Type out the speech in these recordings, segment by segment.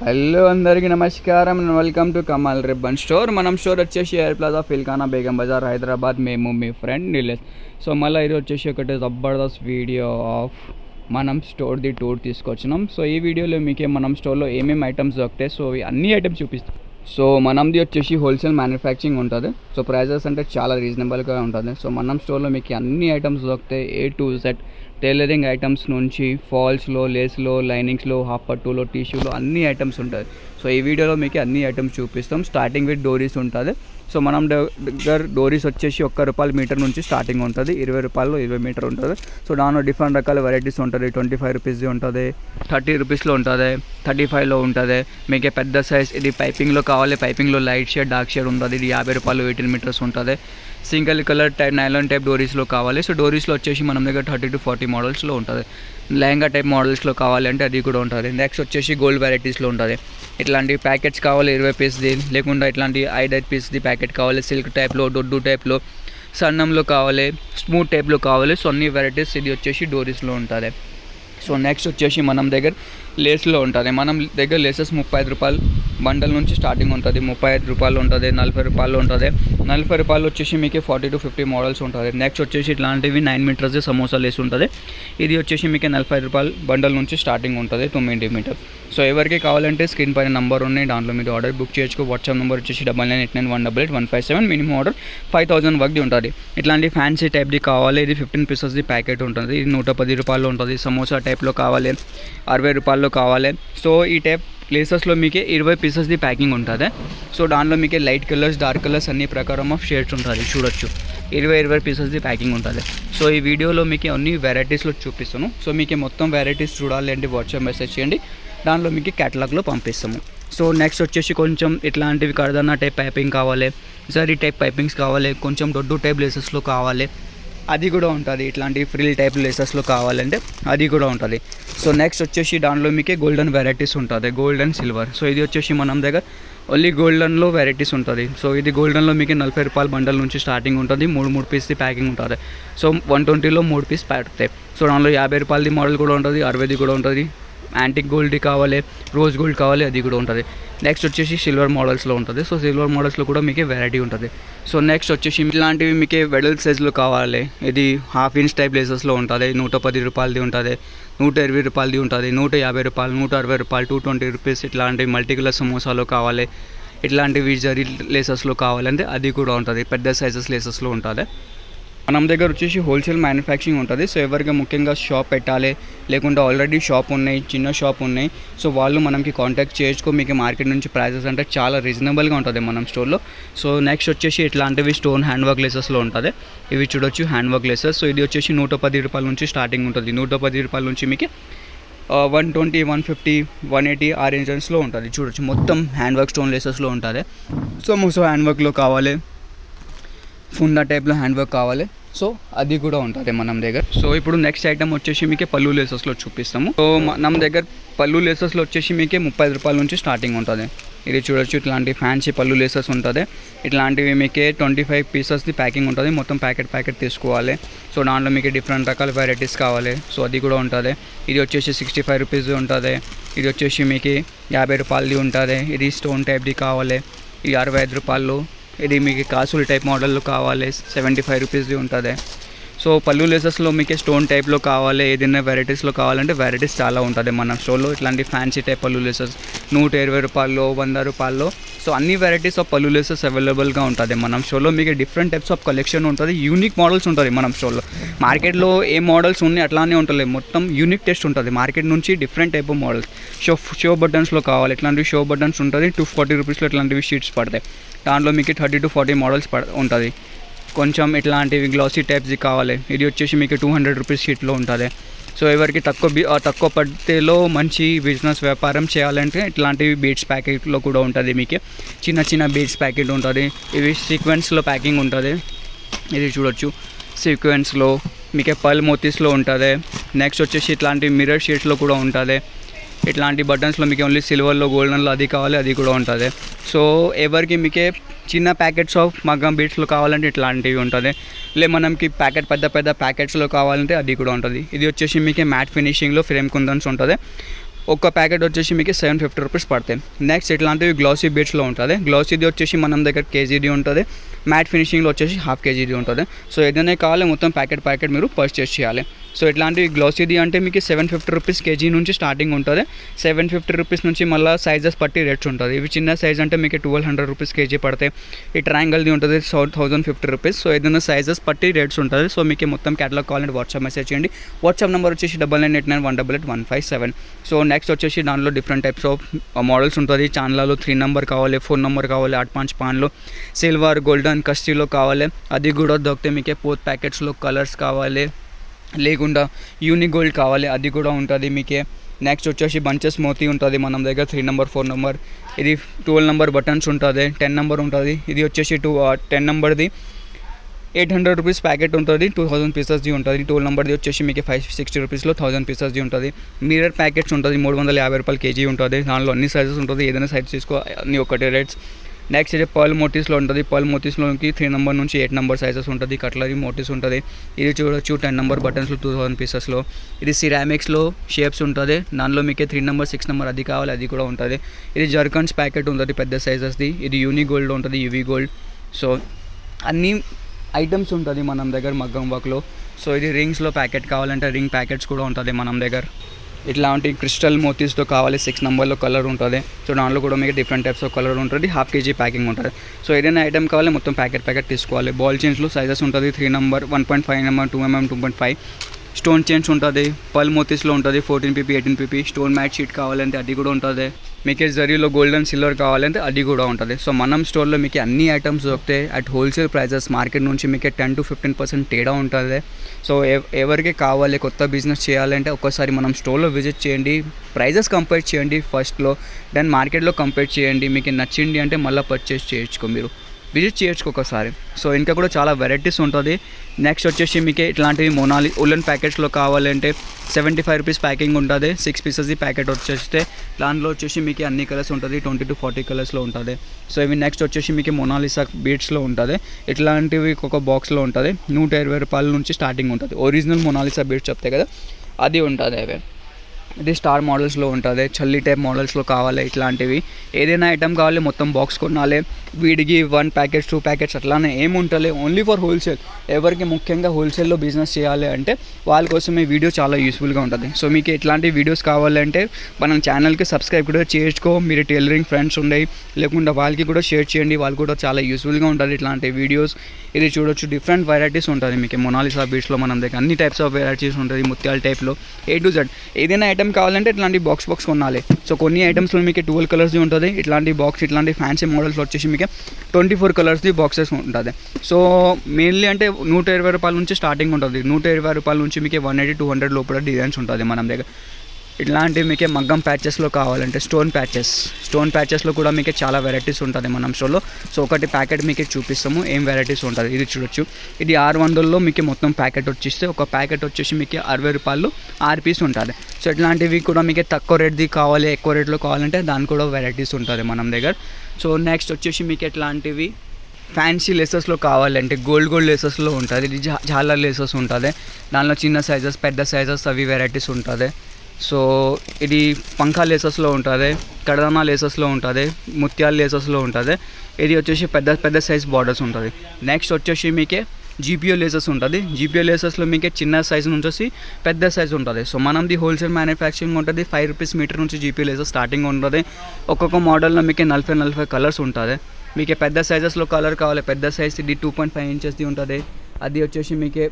Hello అందరికీ నమస్కారం and welcome to Kamal ribbon store. మనం స్టోర్ వచ్చేసి ఎయిర్ ప్లాజా ఫిల్ఖానా బేగం బజార్ హైదరాబాద్. మేము మీ ఫ్రెండ్ నీలేష్. సో మళ్ళీ ఇది వచ్చేసి ఒకటి జబర్దస్త్ వీడియో ఆఫ్ మనం స్టోర్ది టూర్ తీసుకొచ్చినాం. సో ఈ వీడియోలో మీకే మనం స్టోర్లో ఏమేమి ఐటమ్స్ దొరుకుతాయి, సో అన్ని ఐటమ్స్ చూపిస్తాం. సో మనది వచ్చేసి హోల్సేల్ మ్యానుఫ్యాక్చరింగ్ ఉంటుంది. సో ప్రైజెస్ అంటే చాలా రీజనబుల్గా ఉంటుంది. సో మనం స్టోర్లో మీకు అన్ని ఐటమ్స్ దొరుకుతాయి, A to Z. Tailoring items నుంచి ఫాల్స్లో, లేస్లో, లైనింగ్స్లో, హాఫ్ పట్టులో, టిష్యూలో అన్ని ఐటమ్స్ ఉంటుంది. సో ఈ వీడియోలో మీకు అన్ని ఐటమ్స్ చూపిస్తాం. స్టార్టింగ్ విత్ డోరీస్ ఉంటుంది. సో మనం దగ్గర డోరీస్ వచ్చేసి ₹1 మీటర్ నుంచి స్టార్టింగ్ ఉంటుంది. ₹20 20 మీటర్ ఉంటుంది. సో దానిలో డిఫరెంట్ రకాల వెరైటీస్ ఉంటుంది. ₹25 ఉంటుంది, ₹30 ఉంటుంది, ₹35 ఉంటుంది. మీకు పెద్ద సైజ్ ఇది పైపింగ్లో కావాలి, పైపింగ్లో లైట్ షేడ్, డార్క్ షేడ్ ఉంటుంది. ఇది ₹50 18 మీటర్స్ ఉంటుంది. Single colour type nylon type డోరీస్లో కావాలి. సో డోరీస్లో వచ్చేసి మనం దగ్గర 30 to 40 మోడల్స్లో ఉంటుంది. లెహంగా టైప్ మోడల్స్లో కావాలంటే అది కూడా ఉంటుంది. నెక్స్ట్ వచ్చేసి గోల్డ్ వెరైటీస్లో ఉంటుంది. ఇట్లాంటి ప్యాకెట్స్ కావాలి 20 పీస్ది, లేకుండా ఇట్లాంటి 5 పీస్ది ప్యాకెట్ కావాలి. సిల్క్ టైప్లో, దొడ్డు టైప్లో, సన్నంలో కావాలి, స్మూత్ టైప్లో కావాలి. సో అన్ని వెరైటీస్ ఇది వచ్చేసి డోరీస్లో ఉంటుంది. సో నెక్స్ట్ వచ్చేసి మనం దగ్గర లేస్లో ఉంటుంది. మనం దగ్గర లేసెస్ ₹35 బండల్ నుంచి స్టార్టింగ్ ఉంటుంది. ₹35 ఉంటుంది, ₹40 ఉంటుంది. ₹40 వచ్చేసి మీకు 40 to 50 మోడల్స్ ఉంటుంది. నెక్స్ట్ వచ్చేసి ఇట్లాంటివి 9 మీటర్స్ సమోసా లేస్ ఉంటుంది. ఇది వచ్చేసి మీకు ₹40 బండల్ నుంచి స్టార్టింగ్ ఉంటుంది 9 మీటర్. సో ఎవరికి కావాలంటే స్క్రీన్ పైన నంబర్ ఉన్నాయి, దాంట్లో మీరు ఆర్డర్ బుక్ చేసుకో. వాట్సాప్ నెంబర్ వచ్చేసి 9989188157. మినిమం ఆర్డర్ 5000 వరకు ఉంటుంది. ఇట్లాంటి ఫ్యాన్సీ టైప్ది కావాలి, ఇది 15 పీసెస్ది ప్యాకెట్ ఉంటుంది. ఇది ₹110 ఉంటుంది. సమోసా టైప్లో కావాలి, ₹60 కావాలి. సో ఈ టైప్ లేసెస్లో మీకు 20 పీసెస్ది ప్యాకింగ్ ఉంటుంది. సో దాంట్లో మీకు లైట్ కలర్స్, డార్క్ కలర్స్ అన్ని ప్రకారం ఆఫ్ షేడ్స్ ఉంటుంది. చూడొచ్చు 20 పీసెస్ది ప్యాకింగ్ ఉంటుంది. సో ఈ వీడియోలో మీకు అన్ని వెరైటీస్లో చూపిస్తాను. సో మీకు మొత్తం వెరైటీస్ చూడాలి అంటే వాట్సాప్ మెసేజ్ చేయండి, దాంట్లో మీకు క్యాటలాగ్లో పంపిస్తాము. సో నెక్స్ట్ వచ్చేసి కొంచెం ఇట్లాంటివి కర్దానా టైప్ పైపింగ్ కావాలి, జరీ టైప్ పైపింగ్స్ కావాలి, కొంచెం దొడ్డు టైప్ లేసెస్లో కావాలి, అది కూడా ఉంటుంది. ఇట్లాంటి ఫ్రిల్ టైప్ లేసెస్లో కావాలంటే అది కూడా ఉంటుంది. సో నెక్స్ట్ వచ్చేసి దాంట్లో మీకు గోల్డెన్ వెరైటీస్ ఉంటుంది, గోల్డ్ అండ్ సిల్వర్. సో ఇది వచ్చేసి మనం దగ్గర ఓన్లీ గోల్డెన్లో వెరైటీస్ ఉంటుంది. సో ఇది గోల్డెన్లో మీకు ₹40 బండల్ నుంచి స్టార్టింగ్ ఉంటుంది. 3 పీస్ది ప్యాకింగ్ ఉంటుంది. సో 120లో 3 పీస్ పడతాయి. సో దాంట్లో ₹50 మోడల్ కూడా ఉంటుంది, 60 కూడా ఉంటుంది. యాంటిక్ గోల్డ్ది కావాలి, రోజ్ గోల్డ్ కావాలి, అది కూడా ఉంటుంది. నెక్స్ట్ వచ్చేసి సిల్వర్ మోడల్స్లో ఉంటుంది. సో సిల్వర్ మోడల్స్లో కూడా మీకు వెరైటీ ఉంటుంది. సో నెక్స్ట్ వచ్చేసి ఇలాంటివి మీకు వెడల్ సైజ్లో కావాలి. ఇది ½ ఇంచ్ టైప్ లేసెస్లో ఉంటుంది. ₹110 ఉంటుంది, ₹120 ఉంటుంది, ₹150, ₹160, ₹220. ఇట్లాంటి మల్టీ కలర్ సమోసాలో కావాలి, ఇట్లాంటివి జరీ లేసెస్లో కావాలంటే అది కూడా ఉంటుంది. పెద్ద సైజెస్ లేసెస్లో ఉంటుంది. మనం దగ్గర వచ్చేసి హోల్సేల్ మ్యానుఫ్యాక్చరింగ్ ఉంటుంది. సో ఎవరికి ముఖ్యంగా షాప్ పెట్టాలి, లేకుంటే ఆల్రెడీ షాప్ ఉన్నాయి, చిన్న షాప్ ఉన్నాయి, సో వాళ్ళు మనకి కాంటాక్ట్ చేసుకో. మీకు మార్కెట్ నుంచి ప్రైజెస్ అంటే చాలా రీజనబుల్గా ఉంటుంది మనం స్టోర్లో. సో నెక్స్ట్ వచ్చేసి ఇట్లాంటివి స్టోన్ హ్యాండ్ వర్క్ లేసెస్లో ఉంటుంది. ఇవి చూడొచ్చు హ్యాండ్ వర్క్ లేసెస్. సో ఇది వచ్చేసి ₹110 నుంచి స్టార్టింగ్ ఉంటుంది. ₹110 నుంచి మీకు 120, 150, 180 ఆ రేంజెస్లో ఉంటుంది. చూడొచ్చు మొత్తం హ్యాండ్ వర్క్ స్టోన్ లేసెస్లో ఉంటుంది. సో మోసో హ్యాండ్ వర్క్లో కావాలి, ఫుండా టైప్లో హ్యాండ్ వర్క్ కావాలి, సో అది కూడా ఉంటుంది మనం దగ్గర. సో ఇప్పుడు నెక్స్ట్ ఐటమ్ వచ్చేసి మీకు పళ్ళు లేసెస్లో చూపిస్తాము. సో మన దగ్గర పళ్ళు లేసెస్లో వచ్చేసి మీకు ₹30 నుంచి స్టార్టింగ్ ఉంటుంది. ఇది చూడొచ్చు ఇట్లాంటి ఫ్యాన్సీ పళ్ళు లేసెస్ ఉంటుంది. ఇట్లాంటివి మీకు 25 పీసెస్ది ప్యాకింగ్ ఉంటుంది. మొత్తం ప్యాకెట్ తీసుకోవాలి. సో దాంట్లో మీకు డిఫరెంట్ రకాల వెరైటీస్ కావాలి, సో అది కూడా ఉంటుంది. ఇది వచ్చేసి ₹65 ఉంటుంది. ఇది వచ్చేసి మీకు ₹50 ఉంటుంది. ఇది స్టోన్ టైప్ది కావాలి, ఇది ₹65. ఇది మీకు కాసులు టైప్ మోడల్లో కావాలి, ₹75 ఉంటుంది. సో పళ్ళు లేసెస్లో మీకు స్టోన్ టైప్లో కావాలి, ఏదైనా వెరైటీస్లో కావాలంటే వెరైటీస్ చాలా ఉంటుంది మన స్టోర్లో. ఇట్లాంటి ఫ్యాన్సీ టైప్ పళ్ళు లేసెస్ ₹120, ₹100. సో అన్ని వెరైటీస్ ఆఫ్ పళ్ళు లేసెస్ అవైలబుల్గా ఉంటుంది మన స్టోర్లో. మీకు డిఫరెంట్ టైప్స్ ఆఫ్ కలెక్షన్ ఉంటుంది, యూనిక్ మోడల్స్ ఉంటుంది మన స్టోర్లో. మార్కెట్లో ఏ మోడల్స్ ఉన్నాయి అట్లానే ఉంటుంది, మొత్తం యూనిక్ టెస్ట్ ఉంటుంది. మార్కెట్ నుంచి different type of models. Show బటన్స్లో కావాలి, ఇట్లాంటివి షో బటన్స్ ఉంటుంది. ₹240 ఇట్లాంటివి షీట్స్ పడతాయి. దాంట్లో మీకు 30 to 40 మోడల్స్ ఉంటుంది. కొంచెం ఇట్లాంటివి గ్లాసీ టైప్స్ది కావాలి, ఇది వచ్చేసి మీకు ₹200 షీట్లో ఉంటుంది. సో ఎవరికి తక్కువ పడితేలో మంచి బిజినెస్ వ్యాపారం చేయాలంటే ఇట్లాంటివి బీడ్స్ ప్యాకెట్లో కూడా ఉంటుంది. మీకు చిన్న బీడ్స్ ప్యాకెట్ ఉంటుంది. ఇవి సీక్వెన్స్లో ప్యాకింగ్ ఉంటుంది. ఇది చూడొచ్చు సీక్వెన్స్లో మీకు పర్ల్ మోతీస్లో ఉంటుంది. నెక్స్ట్ వచ్చేసి ఇట్లాంటి మిర్రర్ షీట్స్లో కూడా ఉంటుంది. ఇట్లాంటి బటన్స్లో మీకు ఓన్లీ సిల్వర్లో, గోల్డెన్లో అది కావాలి, అది కూడా ఉంటుంది. సో ఎవరికి మీకే చిన్న ప్యాకెట్స్ ఆఫ్ మగ్గం బీట్స్లో కావాలంటే ఇట్లాంటివి ఉంటుంది. మనకి పెద్ద ప్యాకెట్స్లో కావాలంటే అది కూడా ఉంటుంది. ఇది వచ్చేసి మీకు మ్యాట్ ఫినిషింగ్లో ఫ్రేమ్ కుందన్స్ ఉంటుంది. ఒక ప్యాకెట్ వచ్చేసి మీకు 750 రూపీస్ పడతాయి. నెక్స్ట్ ఇట్లాంటివి గ్లాసీ బీట్స్లో ఉంటుంది. గ్లాసీది వచ్చేసి మనం దగ్గర కేజీది ఉంటుంది, మ్యాట్ ఫినిషింగ్లో వచ్చేసి హాఫ్ కేజీది ఉంటుంది. సో ఏదైనా కావాలి మొత్తం ప్యాకెట్ మీరు పర్చేస్ చేయాలి. సో ఇట్లాంటివి గ్లాసీది అంటే మీకు 750 రూపీస్ కేజీ నుంచి స్టార్టింగ్ ఉంటుంది. 750 రూపీస్ నుంచి మళ్ళీ సైజెస్ బట్టి రేట్స్ ఉంటుంది. ఇవి చిన్న సైజ్ అంటే మీకు 1200 రూపీస్ కేజీ పడతాయి. ఈ ట్రయాంగిల్ది ఉంటుంది 1050 రూపీస్. సో ఏదైనా సైజెస్ బట్టి రేట్స్ ఉంటుంది. సో మీకు మొత్తం క్యాటలాగ్ కావాలంటే వాట్సాప్ మెసేజ్ చేయండి. వాట్సాప్ నెంబర్ వచ్చేసి 9989188157. సో నెక్స్ట్ వచ్చేసి దానిలో డిఫరెంట్ టైప్స్ ఆఫ్ మోడల్స్ ఉంటుంది. చాన్లలో 3 నెంబర్ కావాలి, 4 నెంబర్ కావాలి, 8 పాన్లో సిల్వర్, గోల్డెన్, కస్టీలో కావాలి, అది కూడా దొరికితే మీకు పోత్ ప్యాకెట్స్లో కలర్స్ కావాలి, లేకుండా యూనిక్ గోల్డ్ కావాలి, అది కూడా ఉంటుంది మీకే. నెక్స్ట్ వచ్చేసి బంచెస్ మోతీ ఉంటుంది మన దగ్గర 3 నెంబర్, 4 నెంబర్. ఇది 12 నెంబర్ బటన్స్ ఉంటుంది, 10 నెంబర్ ఉంటుంది. ఇది వచ్చేసి 10 నెంబర్ది 800 రూపీస్ ప్యాకెట్ ఉంటుంది, 2000 పీసెస్ది ఉంటుంది. 12 నెంబర్ది వచ్చేసి మీకు 560 రూపీస్లో 1000 పీసెస్ది ఉంటుంది. మిర్రర్ ప్యాకెట్స్ ఉంటుంది, 350 రూపాయలు కేజీ ఉంటుంది. దానిలో అన్ని సైజెస్ ఉంటుంది, ఏదైనా సైజ్ తీసుకో, అన్ని ఒకటే రేట్స్. నెక్స్ట్ ఇది పర్ల్ మోటీస్లో ఉంటుంది. పర్ల్ మోటీస్లోకి 3 నెంబర్ నుంచి 8 నెంబర్ సైజెస్ ఉంటుంది. కట్లరీ మోటీస్ ఉంటుంది. ఇది చూడొచ్చు 10 నెంబర్ బటన్స్లో 2000 పీసెస్లో. ఇది సిరామిక్స్లో షేప్స్ ఉంటుంది. దానిలో మీకు 3 నెంబర్, 6 నెంబర్ అది కావాలి, అది కూడా ఉంటుంది. ఇది జర్కన్స్ ప్యాకెట్ ఉంటుంది పెద్ద సైజెస్ది. ఇది యూనిక్ గోల్డ్ ఉంటుంది, యూవీ గోల్డ్. సో అన్ని ఐటమ్స్ ఉంటుంది మనం దగ్గర మగ్గం వర్క్లో. సో ఇది రింగ్స్లో ప్యాకెట్ కావాలంటే రింగ్ ప్యాకెట్స్ కూడా ఉంటుంది మనం దగ్గర. ఇట్లాంటి క్రిస్టల్ మోతీస్తో కావాలి 6 నెంబర్లో కలర్ ఉంటుంది. సో దాంట్లో కూడా మీకు డిఫరెంట్ టైప్స్ ఆఫ్ కలర్ ఉంటుంది. హాఫ్ కేజీ ప్యాకింగ్ ఉంటుంది. సో ఏదైనా ఐటమ్ కావాలి మొత్తం ప్యాకెట్ తీసుకోవాలి. బాల్ చైన్స్లో సైజెస్ ఉంటుంది 3 number, 1.5 number, 2 mm, 2.5. Stone chains ఉంటుంది. పర్ల్ మోతీస్లో ఉంటుంది 14 pp, 18 pp. Stone mat sheet కావాలంటే అది కూడా ఉంటుంది. మీకు జరీలో గోల్డెన్ సిల్వర్ కావాలంటే అది కూడా ఉంటుంది. సో మనం స్టోర్లో మీకు అన్ని ఐటమ్స్ దొరుకుతాయి అట్ హోల్సేల్ ప్రైజెస్. మార్కెట్ నుంచి మీకు 10 to 15% తేడా ఉంటుంది. సో ఎవరికి కావాలి కొత్త బిజినెస్ చేయాలంటే ఒక్కసారి మనం స్టోర్లో విజిట్ చేయండి, ప్రైజెస్ కంపేర్ చేయండి ఫస్ట్లో, దెన్ మార్కెట్లో కంపేర్ చేయండి. మీకు నచ్చింది అంటే మళ్ళీ పర్చేస్ చేయొచ్చుకో, మీరు విజిట్ చేయొచ్చు ఒకసారి. సో ఇంకా కూడా చాలా వెరైటీస్ ఉంటుంది. నెక్స్ట్ వచ్చేసి మీకు ఇట్లాంటివి మొనాలి ఉలెన్ ప్యాకెట్స్లో కావాలంటే 75 రూపీస్ ప్యాకింగ్ ఉంటుంది. 6 పీసెస్ ప్యాకెట్ వచ్చేస్తే దాంట్లో వచ్చేసి మీకు అన్ని కలర్స్ ఉంటుంది, 20 to 40 కలర్స్లో ఉంటుంది. సో ఇవి నెక్స్ట్ వచ్చేసి మీకు మొనాలిసా బీట్స్లో ఉంటుంది. ఇట్లాంటివి ఒక బాక్స్లో ఉంటుంది. 120 రూపాయల నుంచి స్టార్టింగ్ ఉంటుంది. ఒరిజినల్ మొనాలిసా బీట్స్ చెప్తాయి కదా, అది ఉంటుంది. అవే ఇది స్టార్ మోడల్స్లో ఉంటుంది. చల్లి టైప్ మోడల్స్లో కావాలి. ఇట్లాంటివి ఏదైనా ఐటమ్ కావాలి మొత్తం బాక్స్ కొనాలి. వీడికి 1 ప్యాకెట్స్ 2 ప్యాకెట్స్ అట్లానే ఏముంటలే, ఓన్లీ ఫర్ హోల్సేల్. ఎవరికి ముఖ్యంగా హోల్సేల్లో బిజినెస్ చేయాలి అంటే వాళ్ళ కోసం ఈ వీడియో చాలా యూస్ఫుల్గా ఉంటుంది. సో మీకు ఇట్లాంటి వీడియోస్ కావాలంటే మన ఛానల్కి సబ్స్క్రైబ్ కూడా చేసుకో. మీరు టైలరింగ్ ఫ్రెండ్స్ ఉన్నాయి లేకుండా వాళ్ళకి కూడా షేర్ చేయండి, వాళ్ళు కూడా చాలా యూస్ఫుల్గా ఉంటుంది ఇట్లాంటి వీడియోస్. ఇది చూడొచ్చు డిఫరెంట్ వెరైటీస్ ఉంటుంది మీకు మొనాలిసా బీట్స్లో మన దగ్గర అన్ని టైప్స్ ఆఫ్ వెరైటీస్ ఉంటుంది. ముత్యాల టైప్లో A to Z ఏదైనా ఐటమ్ కావాలంటే ఇట్లాంటి బాక్స్ కొనాలి. సో కొన్ని ఐటమ్స్లో మీకు 12 కలర్స్ది ఉంటుంది. ఇట్లాంటి బాక్స్ ఇట్లాంటి ఫ్యాన్సీ మోడల్స్ వచ్చేసి మీకు 24 కలర్స్ది బాక్సెస్ ఉంటుంది. సో మెయిన్లీ అంటే 120 రూపాయల నుంచి స్టార్టింగ్ ఉంటుంది. 120 రూపాయల నుంచి మీకు 180, 200 లోపల డిజైన్స్ ఉంటుంది మనం దగ్గర. ఇట్లాంటివి మీకు మగ్గం ప్యాచెస్లో కావాలంటే స్టోన్ ప్యాచెస్లో కూడా మీకు చాలా వెరైటీస్ ఉంటుంది మనం స్టోర్లో. సో ఒకటి ప్యాకెట్ మీకు చూపిస్తాము ఏం వెరైటీస్ ఉంటుంది. ఇది చూడొచ్చు, ఇది 600లో మీకు మొత్తం ప్యాకెట్ వచ్చేస్తే ఒక ప్యాకెట్ వచ్చేసి మీకు 60 రూపాయలు 6 పీస్ ఉంటుంది. సో ఇట్లాంటివి కూడా మీకు తక్కువ రేట్ది కావాలి, ఎక్కువ రేట్లో కావాలంటే దాని కూడా వెరైటీస్ ఉంటుంది మనం దగ్గర. సో నెక్స్ట్ వచ్చేసి మీకు ఎట్లాంటివి ఫ్యాన్సీ లేసెస్లో కావాలంటే గోల్డ్ లేసెస్లో ఉంటుంది. ఇది జాలర్ లేసెస్ ఉంటుంది. దానిలో చిన్న సైజెస్, పెద్ద సైజెస్ అవి వెరైటీస్ ఉంటుంది. సో ఇది పంఖా లేసెస్లో ఉంటుంది, కడదానా లేసెస్లో ఉంటుంది, ముత్యాల లేసెస్లో ఉంటుంది. ఇది వచ్చేసి పెద్ద సైజ్ బార్డర్స్ ఉంటుంది. నెక్స్ట్ వచ్చేసి మీకే GPO లేసెస్ ఉంటుంది. GPO లేసెస్లో మీకు చిన్న సైజ్ నుంచి వచ్చి పెద్ద సైజ్ ఉంటుంది. సో మనది హోల్సేల్ మ్యానుఫ్యాక్చరింగ్ ఉంటుంది. 5 రూపీస్ మీటర్ నుంచి GPO లేసెస్ స్టార్టింగ్ ఉంటుంది. ఒక్కొక్క మోడల్లో మీకు 40 కలర్స్ ఉంటుంది. మీకు పెద్ద సైజెస్లో కలర్ కావాలి, పెద్ద సైజ్ ఇది 2.5 ఇంచెస్ది ఉంటుంది. అది వచ్చేసి మీకు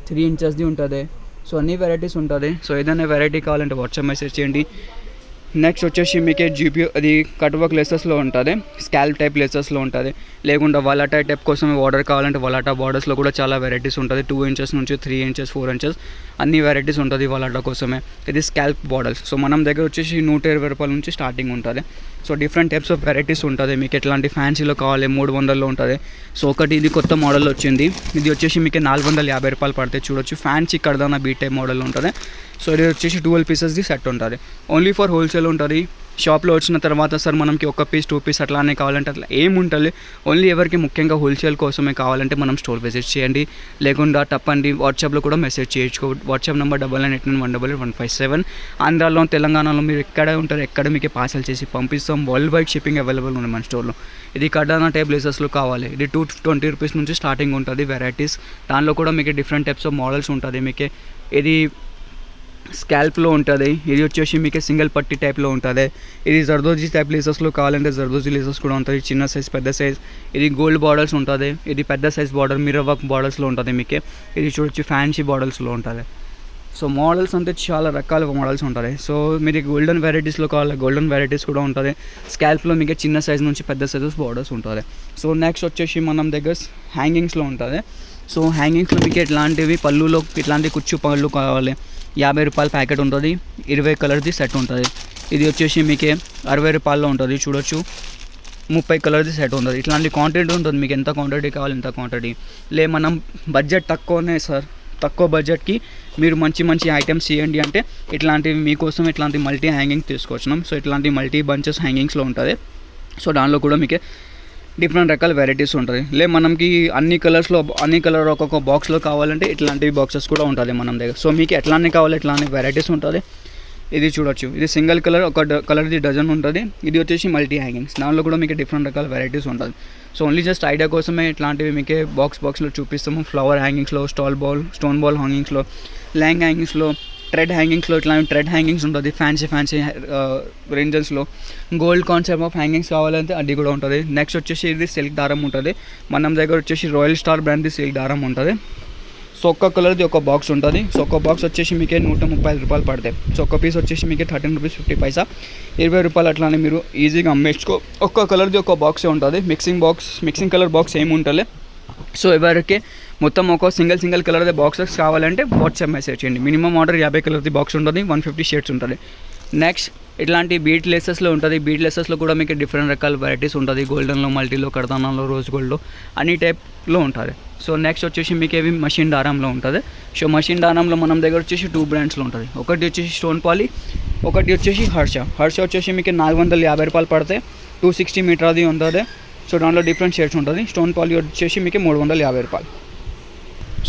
3 ఇంచెస్ది ఉంటుంది. సో అన్ని వెరైటీస్ ఉంటుంది. సో ఏదైనా వెరైటీ కావాలంటే వాట్సాప్ మెసేజ్ చేయండి. నెక్స్ట్ వచ్చేసి మీకు GPO అది కట్ వర్క్ లేసెస్లో ఉంటుంది, స్కాల్ప్ టైప్ లేసెస్లో ఉంటుంది. లేకుండా వలాటా టైప్ కోసం ఆర్డర్ కావాలంటే వలాటా బార్డర్స్లో కూడా చాలా వెరైటీస్ ఉంటుంది. 2 ఇంచెస్ నుంచి 3 ఇంచెస్ 4 ఇంచెస్ అన్ని వెరైటీస్ ఉంటుంది వలాటా కోసమే. ఇది స్కాల్ప్ బార్డర్స్. సో మనం దగ్గర వచ్చేసి 120 రూపాయల నుంచి స్టార్టింగ్ ఉంటుంది. So different types of varieties ఉంటుంది. మీకు ఎట్లాంటి ఫ్యాన్సీలో కావాలి 300లో ఉంటుంది. సో ఒకటి ఇది కొత్త మోడల్ వచ్చింది. ఇది వచ్చేసి మీకు 450 రూపాయలు పడతాయి. చూడొచ్చు ఫ్యాన్సీ కడదానా బీ టైప్ మోడల్ ఉంటుంది. సో ఇది వచ్చేసి 12 పీసెస్ది సెట్ ఉంటుంది. ఓన్లీ ఫర్ హోల్సేల్ ఉంటుంది. షాప్లో వచ్చిన తర్వాత సార్ మనకి ఒక పీస్ 2 పీస్ అట్లానే కావాలంటే అట్లా ఏముంటుంది. ఓన్లీ ఎవరికి ముఖ్యంగా హోల్సేల్ కోసమే కావాలంటే మనం స్టోర్ విజిట్ చేయండి, లేకుండా తప్పండి వాట్సాప్లో కూడా మెసేజ్ చేయొచ్చు. WhatsApp number 9989181157. ఆంధ్రాలో తెలంగాణలో మీరు ఎక్కడ ఉంటారు ఎక్కడ మీకు పార్సల్ చేసి పంపిస్తాం. వరల్డ్ వైడ్ షిప్పింగ్ అవైలబుల్ ఉంది మన స్టోర్లో. ఇది కడానా టైప్ బ్లేజర్స్లో కావాలి, ఇది 220 రూపీస్ నుంచి స్టార్టింగ్ ఉంటుంది వెరైటీస్. దానిలో కూడా మీకు డిఫరెంట్ టైప్స్ ఆఫ్ మోడల్స్ ఉంటుంది. మీకు ఇది స్కాల్ప్లో ఉంటుంది, ఇది వచ్చేసి మీకు సింగిల్ పట్టి టైప్లో ఉంటుంది. ఇది జర్దోజీ టైప్ లేసెస్లో కావాలంటే జర్దోజీ లేసెస్ కూడా ఉంటుంది, చిన్న సైజ్ పెద్ద సైజ్. ఇది గోల్డ్ బార్డర్స్ ఉంటుంది, ఇది పెద్ద సైజ్ బార్డర్ మిర్రర్ వర్క్ బార్డర్స్లో ఉంటుంది మీకు. ఇది చూడొచ్చు ఫ్యాన్సీ బార్డర్స్లో ఉంటుంది. సో మోడల్స్ అంటే చాలా రకాల మోడల్స్ ఉంటాయి. సో మీరు గోల్డెన్ వెరైటీస్లో కావాలి, గోల్డెన్ వెరైటీస్ కూడా ఉంటుంది. స్కాల్ప్లో మీకు చిన్న సైజ్ నుంచి పెద్ద సైజెస్ బార్డర్స్ ఉంటుంది. సో నెక్స్ట్ వచ్చేసి మనం దగ్గర హ్యాంగింగ్స్లో ఉంటుంది. సో హ్యాంగింగ్స్లో మీకు ఎట్లాంటివి పళ్ళులో ఇట్లాంటి కుచ్చు పళ్ళు కావాలి, 50 రూపాయల ప్యాకెట్ ఉంటుంది, 20 కలర్ది సెట్ ఉంటుంది. ఇది వచ్చేసి మీకు 60 రూపాయల్లో ఉంటుంది. చూడొచ్చు 30 కలర్ది సెట్ ఉంటుంది. ఇట్లాంటి క్వాంటిటీ ఉంటుంది, మీకు ఎంత క్వాంటిటీ కావాలి ఎంత క్వాంటిటీ. మనం బడ్జెట్ తక్కువనే సార్, తక్కువ బడ్జెట్కి మీరు మంచి మంచి ఐటమ్స్ చేయండి అంటే ఇట్లాంటివి మీకోసం ఇట్లాంటి మల్టీ హ్యాంగింగ్ తీసుకొచ్చినాం. సో ఇట్లాంటి మల్టీ బంచెస్ హ్యాంగింగ్స్లో ఉంటుంది. సో దానిలో కూడా మీకు డిఫరెంట్ రకాల వెరైటీస్ ఉంటుంది. మనకి అన్ని కలర్ ఒక్కొక్క బాక్స్లో కావాలంటే ఇట్లాంటి బాక్సెస్ కూడా ఉంటుంది మన దగ్గర. సో మీకు ఎట్లానే కావాలి ఎట్లాంటి వెరైటీస్ ఉంటుంది. ఇది చూడొచ్చు, ఇది సింగిల్ కలర్ ఒక కలర్ది డజన్ ఉంటుంది. ఇది వచ్చేసి మల్టీ హ్యాంగింగ్స్, దానిలో కూడా మీకు డిఫరెంట్ రకాల వెరైటీస్ ఉంటుంది. సో ఓన్లీ జస్ట్ ఐడియా కోసమే ఇట్లాంటివి మీకు బాక్స్లో చూపిస్తాము. ఫ్లవర్ హ్యాంగింగ్స్లో, స్టోన్ బాల్ హ్యాంగింగ్స్లో, ల్యాంగ్ హ్యాంగింగ్స్లో, థ్రెడ్ హ్యాంగింగ్స్లో ఇట్లాంటి థ్రెడ్ హ్యాంగింగ్స్ ఉంటుంది. ఫ్యాన్సీ రేంజెస్లో గోల్డ్ కాన్సెప్ట్ ఆఫ్ హ్యాంగింగ్స్ కావాలంటే అది కూడా ఉంటుంది. నెక్స్ట్ వచ్చేసి ఇది సిల్క్ దారం ఉంటుంది. మన దగ్గర వచ్చేసి రాయల్ స్టార్ బ్రాండ్ది సిల్క్ దారం ఉంటుంది. సో ఒక్క కలర్ది ఒక బాక్స్ ఉంటుంది. సో ఒక బాక్స్ వచ్చేసి మీకే 135 రూపాయలు పడతాయి. సో ఒక పీస్ వచ్చేసి మీకు 13 రూపీస్ 50 పైసా, 20 రూపాయలు అట్లానే మీరు ఈజీగా అమ్మేసుకో. ఒక్క కలర్ది ఒక బాక్సే ఉంటుంది, మిక్సింగ్ కలర్ బాక్స్ ఏమి ఉంటుంది. సో ఎవరికి మొత్తం ఒక సింగిల్ కలర్ది బాక్సెస్ కావాలంటే వాట్సాప్ మెసేజ్ చేయండి. మినిమం ఆర్డర్ 50 కలర్ది బాక్స్ ఉంటుంది, 150 షేడ్స్ ఉంటుంది. నెక్స్ట్ ఇట్లాంటి బీట్ లెసెస్లో ఉంటుంది. బీట్ లెసెస్లో కూడా మీకు డిఫరెంట్ రకాల వెరైటీస్ ఉంటుంది. గోల్డెన్లో, మల్టీలో, కడతానాలో, రోజ్ గోల్డ్లో అన్ని టైప్లో ఉంటుంది. సో నెక్స్ట్ వచ్చేసి మీకు ఏవి మషిన్ దారంలో ఉంటుంది. సో మషిన్ దారంలో మనం దగ్గర వచ్చేసి 2 బ్రాండ్స్లో ఉంటుంది. ఒకటి వచ్చేసి స్టోన్ పాలి, ఒకటి వచ్చేసి హర్ష వచ్చేసి మీకు 450 రూపాయలు పడతాయి. 260 మీటర్ అది ఉంటుంది. సో దాంట్లో డిఫరెంట్ షేడ్స్ ఉంటుంది. స్టోన్ పాలి వచ్చేసి మీకు 350 రూపాయలు.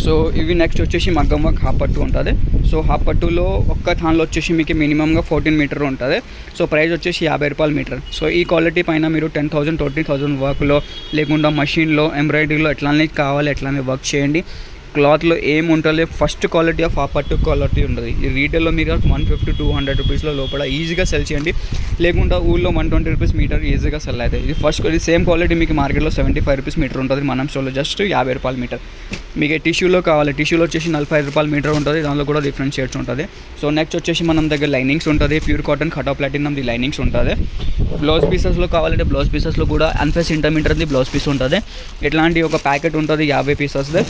సో ఇవి నెక్స్ట్ వచ్చేసి మగ్గం వర్క్ హాఫ్ పట్టు ఉంటుంది. సో హాఫ్ పట్టులో ఒక్క థాన్లో వచ్చేసి మీకు మినిమంగా 14 మీటర్ ఉంటుంది. సో ప్రైస్ వచ్చేసి 50 రూపాయలు మీటర్. సో ఈ క్వాలిటీ పైన మీరు 10,000 20,000 వర్క్లో లేకుండా మషిన్లో ఎంబ్రాయిడరీలో ఎట్లానే కావాలి ఎట్లానే వర్క్ చేయండి. క్లాత్లో ఏముంటుంది, ఫస్ట్ క్వాలిటీ ఆఫ్ హాఫ్ పట్టు క్వాలిటీ ఉంటుంది. ఈ రీటైల్లో మీరు 150-200 రూపీస్లో లోపల ఈజీగా సెల్ చేయండి. లేకుండా ఊళ్ళో 120 రూపీస్ మీటర్ ఈజీగా సెల్ అవుతాయి. ఇది సేమ్ క్వాలిటీ మీకు మార్కెట్లో 75 రూపీస్ మీటర్ ఉంటుంది. మనం స్టోర్లో జస్ట్ 50 రూపాయల మీటర్. మీకు టిష్యూలో కావాలి, టిష్యూలో వచ్చేసి 45 రూపాయల మీటర్ ఉంటుంది. దానిలో కూడా డిఫరెంట్ షేడ్స్ ఉంటుంది. సో నెక్స్ట్ వచ్చేసి మనం దగ్గర లైనింగ్స్ ఉంటుంది. ప్యూర్ కాటన్ కట్ ఆఫ్ ప్లాటినమ్ది లైనింగ్స్ ఉంటుంది. బ్లౌజ్ పీసెస్లో కావాలంటే బ్లౌజ్ పీసెస్లో కూడా అన్ఫెస్ ఇంటర్మీడియట్ది బ్లౌజ్ పీస్ ఉంటుంది. ఇట్లాంటి ఒక ప్యాకెట్ ఉంటుంది 50 పీసెస్ది.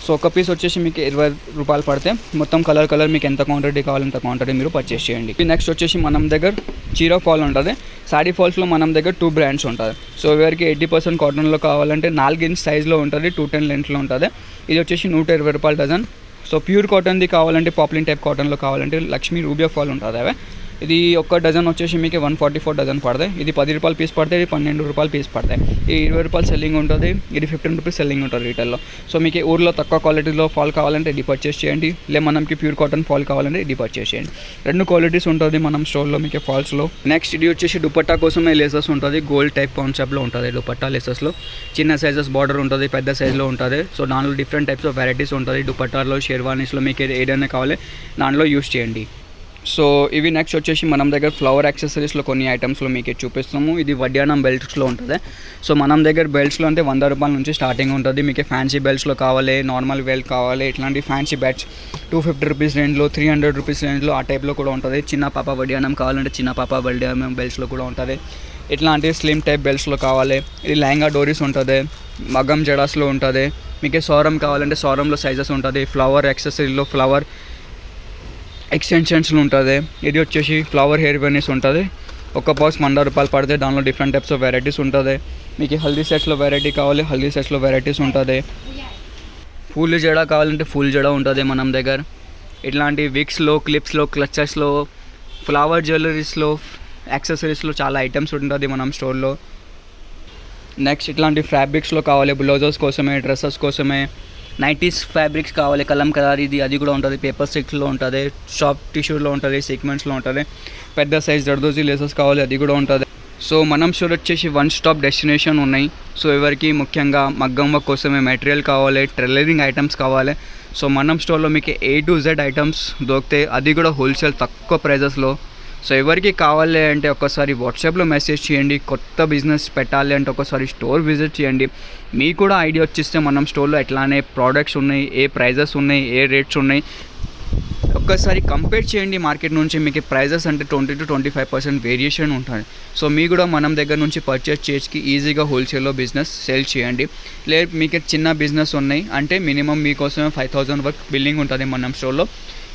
సో ఒక పీస్ వచ్చేసి మీకు 20 రూపాయలు పడితే మొత్తం కలర్ మీకు ఎంత క్వాంటిటీ కావాలంత క్వాంటిటీ మీరు పర్చేస్ చేయండి. నెక్స్ట్ వచ్చేసి మనం దగ్గర చీరా ఫాల్ ఉంటుంది. సాడీ ఫాల్స్లో మనం దగ్గర 2 బ్రాండ్స్ ఉంటుంది. సో ఎవరికి 80% కాటన్లో కావాలంటే 4 ఇంచ్ సైజ్లో ఉంటుంది, 210 లెంత్లో ఉంటుంది. ఇది వచ్చేసి 120 రూపాయలు డజన్. సో ప్యూర్ కాటన్ది కావాలంటే పాప్లిన్ టైప్ కాటన్లో కావాలంటే లక్ష్మీ రూబియా ఫాల్ ఉంటుంది. అవే ఇది ఒక్క డజన్ వచ్చేసి మీకు 144 డజన్ పడతాయి. ఇది 10 రూపాయలు పీస్ పడతాయి, ఇది 12 రూపాయలు పీస్ పడతాయి. ఇది 20 రూపాయలు సెల్లింగ్ ఉంటుంది, ఇది 15 రూపీస్ సెల్లింగ్ ఉంటుంది రీటైల్లో. సో మీకు ఊర్లో తక్కువ క్వాలిటీలో ఫాల్ కావాలంటే ఇది పర్చేస్ చేయండి. మనకి ప్యూర్ కాటన్ ఫాల్ కావాలంటే ఇది పర్చేస్ చేయండి. 2 క్వాలిటీస్ ఉంటుంది మనం స్టోర్లో మీకు ఫాల్స్లో. నెక్స్ట్ ఇది వచ్చేసి దుపట్టా కోసమే లేసెస్ ఉంటుంది. గోల్డ్ టైప్ కాన్సెప్ట్లో ఉంటుంది దుపట్టా లేసెస్లో. చిన్న సైజెస్ బార్డర్ ఉంటుంది, పెద్ద సైజులో ఉంటుంది. సో దానిలో డిఫరెంట్ టైప్స్ ఆఫ్ వెరైటీస్ ఉంటుంది. దుపట్టాలో, షెర్వానీస్లో మీకు ఏదైనా కావాలి దానిలో యూస్ చేయండి. సో ఇవి నెక్స్ట్ వచ్చేసి మనం దగ్గర ఫ్లవర్ యాక్సెసరీస్లో కొన్ని ఐటమ్స్లో మీకు చూపిస్తాము. ఇది వడ్యానం బెల్ట్స్లో ఉంటుంది. సో మనం దగ్గర బెల్ట్స్లో అంటే 100 రూపాయల నుంచి స్టార్టింగ్ ఉంటుంది. మీకు ఫ్యాన్సీ బెల్ట్స్లో కావాలి, నార్మల్ బెల్ట్ కావాలి, ఇట్లాంటి ఫ్యాన్సీ బ్యాట్స్ 250 రూపీస్ రేంజ్లో, 300 రూపీస్ రేంజ్లో ఆ టైప్లో కూడా ఉంటుంది. చిన్న పాప వడ్యానం కావాలంటే చిన్న పాప వడ్యానం బెల్ట్స్లో కూడా ఉంటుంది. ఇట్లాంటి స్లిమ్ టైప్ బెల్ట్స్లో కావాలి. ఇది లెహంగా డోరీస్ ఉంటుంది, మగ్గం జడాస్లో ఉంటుంది. మీకు సౌరం కావాలంటే సౌరంలో సైజెస్ ఉంటుంది. ఫ్లవర్ యాక్సెసరీలో ఫ్లవర్ ఎక్స్టెన్షన్స్లో ఉంటుంది. ఇది వచ్చేసి ఫ్లవర్ హెయిర్ బర్నీస్ ఉంటుంది. ఒక బాక్స్ 100 రూపాయలు పడితే దానిలో డిఫరెంట్ టైప్స్ ఆఫ్ వెరైటీస్ ఉంటుంది. మీకు హల్దీ సెట్స్లో వెరైటీ కావాలి, హల్దీ సెట్స్లో వెరైటీస్ ఉంటుంది. ఫుల్ జడ కావాలంటే ఫుల్ జడ ఉంటుంది మనం దగ్గర. ఇట్లాంటి విక్స్లో, క్లిప్స్లో, క్లచెస్లో, ఫ్లవర్ జ్యువెలరీస్లో, యాక్సెసరీస్లో చాలా ఐటమ్స్ ఉంటుంది మనం స్టోర్లో. నెక్స్ట్ ఇట్లాంటి ఫ్యాబ్రిక్స్లో కావాలి, బ్లౌజెస్ కోసమే, డ్రెస్సెస్ కోసమే, నైటీస్ ఫ్యాబ్రిక్స్ కావాలి, కలంకారీది అది కూడా ఉంటుంది, పేపర్ సిల్క్లో ఉంటుంది, సాఫ్ట్ టిష్యూలో ఉంటుంది, సీక్వెన్స్లో ఉంటుంది, పెద్ద సైజ్ జర్దోజీ లేసెస్ కావాలి అది కూడా ఉంటుంది. సో మనం స్టోర్ వచ్చేసి వన్ స్టాప్ డెస్టినేషన్ ఉన్నాయి. సో ఎవరికి ముఖ్యంగా మగ్గం వర్క్ కోసమే మెటీరియల్ కావాలి, టైలరింగ్ ఐటమ్స్ కావాలి. సో మనం స్టోర్లో మీకు A to Z ఐటమ్స్ దొరుకుతాయి, అది కూడా హోల్సేల్ తక్కువ ప్రైజెస్లో. సో ఎవరికి కావాలి అంటే ఒకసారి వాట్సాప్లో మెసేజ్ చేయండి. కొత్త బిజినెస్ పెట్టాలి అంటే ఒకసారి స్టోర్ విజిట్ చేయండి. మీకు కూడా ఐడియా వచ్చిస్తే మనం స్టోర్లో ఎట్లానే ప్రోడక్ట్స్ ఉన్నాయి, ఏ ప్రైజెస్ ఉన్నాయి, ఏ రేట్స్ ఉన్నాయి, ఒక్కసారి కంపేర్ చేయండి. మార్కెట్ నుంచి మీకు ప్రైజెస్ అంటే 20 to 25% వేరియేషన్ ఉంటుంది. సో మీరు కూడా మనం దగ్గర నుంచి పర్చేస్ చేసి ఈజీగా హోల్సేల్లో బిజినెస్ సేల్ చేయండి. లేదు మీకు చిన్న బిజినెస్ ఉన్నాయి అంటే మినిమం మీకోసమే 5,000 వరకు బిల్లింగ్ ఉంటుంది మనం స్టోర్లో.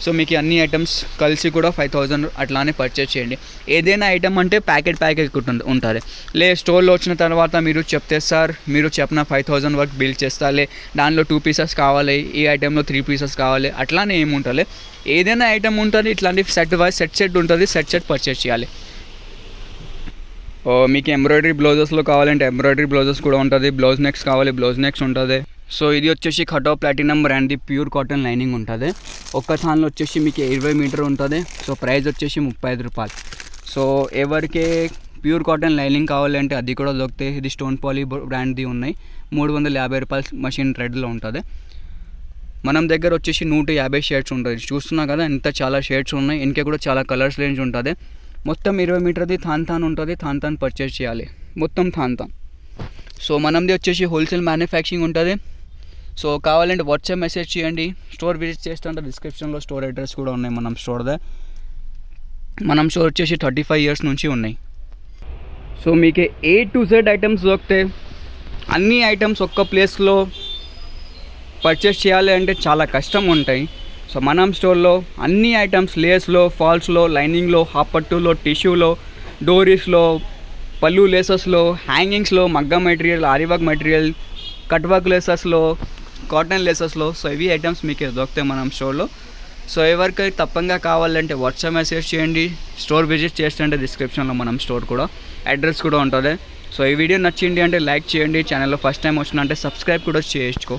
సో మీకు అన్ని ఐటమ్స్ కలిసి కూడా 5,000 అట్లానే పర్చేస్ చేయండి. ఏదైనా ఐటమ్ అంటే ప్యాకెట్ ఉంటుంది. లే స్టోర్లో వచ్చిన తర్వాత మీరు చెప్తే సార్ మీరు చెప్పిన 5,000 వరకు బిల్ చేస్తాలే, దానిలో 2 పీసెస్ కావాలి, ఈ ఐటెంలో 3 పీసెస్ కావాలి, అట్లానే ఏముంటుంది. ఏదైనా ఐటమ్ ఉంటుంది ఇట్లాంటి సెట్ ఉంటుంది, సెట్ పర్చేస్ చేయాలి. మీకు ఎంబ్రాయిడరీ బ్లౌజెస్లో కావాలంటే ఎంబ్రాయిడరీ బ్లౌజెస్ కూడా ఉంటుంది, బ్లౌజ్ నెక్స్ కావాలి, బ్లౌజ్ నెక్స్ ఉంటుంది. సో ఇది వచ్చేసి కటో ప్లాటినం బ్రాండ్ది ప్యూర్ కాటన్ లైనింగ్ ఉంటుంది. ఒక్క థాన్లో వచ్చేసి మీకు 20 మీటర్ ఉంటుంది. సో ప్రైస్ వచ్చేసి 35 రూపాయలు. సో ఎవరికి ప్యూర్ కాటన్ లైనింగ్ కావాలంటే అది కూడా దొరుకుతాయి. ఇది స్టోన్ పాలీ బ్రాండ్ది ఉన్నాయి, 350 రూపాయలు మషిన్ థ్రెడ్లో ఉంటుంది. మనం దగ్గర వచ్చేసి 150 షేడ్స్ ఉంటుంది. చూస్తున్నా కదా ఎంత చాలా షేడ్స్ ఉన్నాయి, ఇంకా కూడా చాలా కలర్స్ రేంజ్ ఉంటుంది. మొత్తం 20 మీటర్ది థాన్ ఉంటుంది, థాన్ పర్చేస్ చేయాలి మొత్తం థాన్. సో మనది వచ్చేసి హోల్సేల్ మ్యానుఫ్యాక్చరింగ్ ఉంటుంది. సో కావాలంటే వాట్సాప్ మెసేజ్ చేయండి. స్టోర్ విజిట్ చేస్తుంటే డిస్క్రిప్షన్లో స్టోర్ అడ్రస్ కూడా ఉన్నాయి మనం స్టోర్దే. మనం స్టోర్ వచ్చేసి 35 ఇయర్స్ నుంచి ఉన్నాయి. సో మీకు A to Z ఐటమ్స్ దొరికితే అన్ని ఐటమ్స్ ఒక్క ప్లేస్లో పర్చేస్ చేయాలి అంటే చాలా కష్టం ఉంటాయి. సో మనం స్టోర్లో అన్ని ఐటమ్స్ లేస్లో, ఫాల్స్లో, లైనింగ్లో, హాపట్టులో, టిష్యూలో, డోరీస్లో, పళ్ళు లేసెస్లో, హ్యాంగింగ్స్లో, మగ్గం material, aari work material, cut work లేసెస్లో, కాటన్ లేసెస్లో. సో ఇవి ఐటమ్స్ మీకు దొరుకుతాయి మనం స్టోర్లో. సో ఎవరికి తప్పకుండా కావాలంటే వాట్సాప్ మెసేజ్ చేయండి. స్టోర్ విజిట్ చేస్తుంటే డిస్క్రిప్షన్లో మనం స్టోర్ కూడా అడ్రస్ కూడా ఉంటుంది. సో ఈ వీడియో నచ్చింది అంటే లైక్ చేయండి. ఛానల్లో ఫస్ట్ టైం వచ్చినా అంటే సబ్స్క్రైబ్ కూడా చేసుకో.